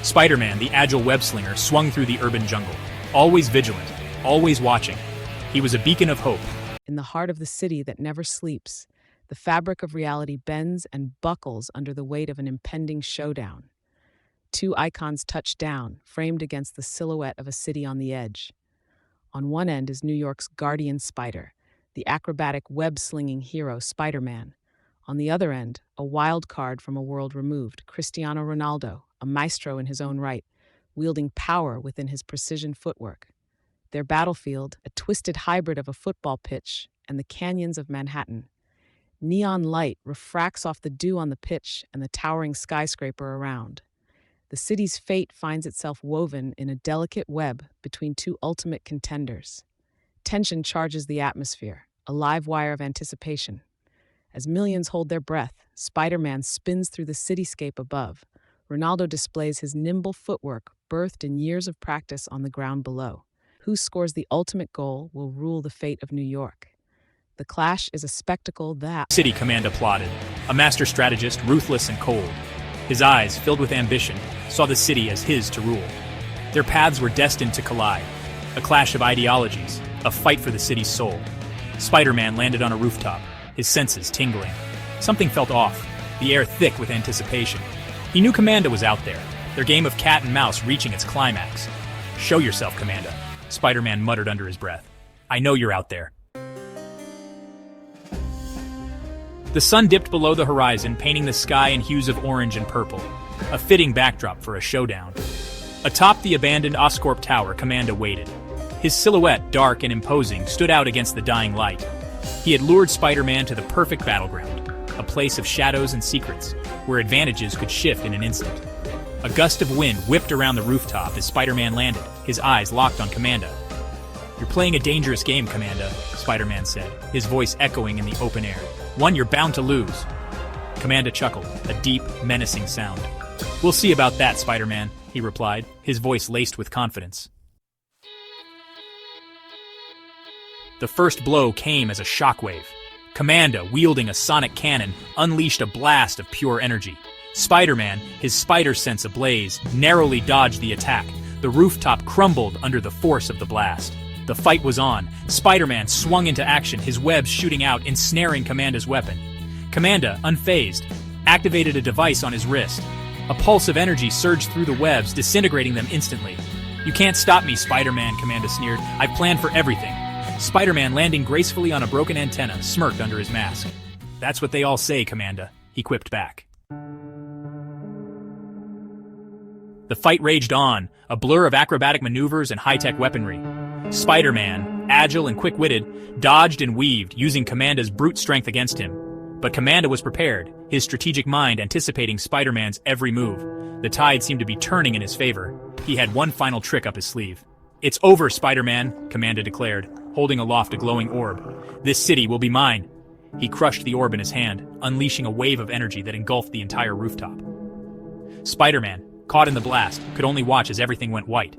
Spider-Man, the agile web-slinger, swung through the urban jungle, always vigilant, always watching. He was a beacon of hope. In the heart of the city that never sleeps, the fabric of reality bends and buckles under the weight of an impending showdown. Two icons touch down, framed against the silhouette of a city on the edge. On one end is New York's guardian spider, the acrobatic web-slinging hero Spider-Man. On the other end, a wild card from a world removed, Cristiano Ronaldo, a maestro in his own right, wielding power within his precision footwork. Their battlefield, a twisted hybrid of a football pitch and the canyons of Manhattan. Neon light refracts off the dew on the pitch and the towering skyscraper around. The city's fate finds itself woven in a delicate web between two ultimate contenders. Tension charges the atmosphere, a live wire of anticipation. As millions hold their breath, Spider-Man spins through the cityscape above. Ronaldo displays his nimble footwork, birthed in years of practice on the ground below. Who scores the ultimate goal will rule the fate of New York. The clash is a spectacle that... City Command applauded, a master strategist, ruthless and cold. His eyes, filled with ambition, saw the city as his to rule. Their paths were destined to collide, a clash of ideologies, a fight for the city's soul. Spider-Man landed on a rooftop, his senses tingling. Something felt off, the air thick with anticipation. He knew Commanda was out there, their game of cat and mouse reaching its climax. "Show yourself, Commanda," Spider-Man muttered under his breath. "I know you're out there." The sun dipped below the horizon, painting the sky in hues of orange and purple, a fitting backdrop for a showdown. Atop the abandoned Oscorp Tower, Commanda waited. His silhouette, dark and imposing, stood out against the dying light. He had lured Spider-Man to the perfect battleground, a place of shadows and secrets, where advantages could shift in an instant. A gust of wind whipped around the rooftop as Spider-Man landed, his eyes locked on Commanda. "You're playing a dangerous game, Commanda," Spider-Man said, his voice echoing in the open air. "One you're bound to lose." Commanda chuckled, a deep, menacing sound. "We'll see about that, Spider-Man," he replied, his voice laced with confidence. The first blow came as a shockwave. Commanda, wielding a sonic cannon, unleashed a blast of pure energy. Spider-Man, his spider sense ablaze, narrowly dodged the attack. The rooftop crumbled under the force of the blast. The fight was on. Spider-Man swung into action, his webs shooting out, ensnaring Commanda's weapon. Commanda, unfazed, activated a device on his wrist. A pulse of energy surged through the webs, disintegrating them instantly. "You can't stop me, Spider-Man," Commanda sneered. "I've planned for everything." Spider-Man, landing gracefully on a broken antenna, smirked under his mask. "That's what they all say, Commanda," he quipped back. The fight raged on, a blur of acrobatic maneuvers and high-tech weaponry. Spider-Man, agile and quick-witted, dodged and weaved, using Commanda's brute strength against him. But Commanda was prepared, his strategic mind anticipating Spider-Man's every move. The tide seemed to be turning in his favor. He had one final trick up his sleeve. "It's over, Spider-Man," Commanda declared, holding aloft a glowing orb. "This city will be mine." He crushed the orb in his hand, unleashing a wave of energy that engulfed the entire rooftop. Spider-Man, caught in the blast, could only watch as everything went white.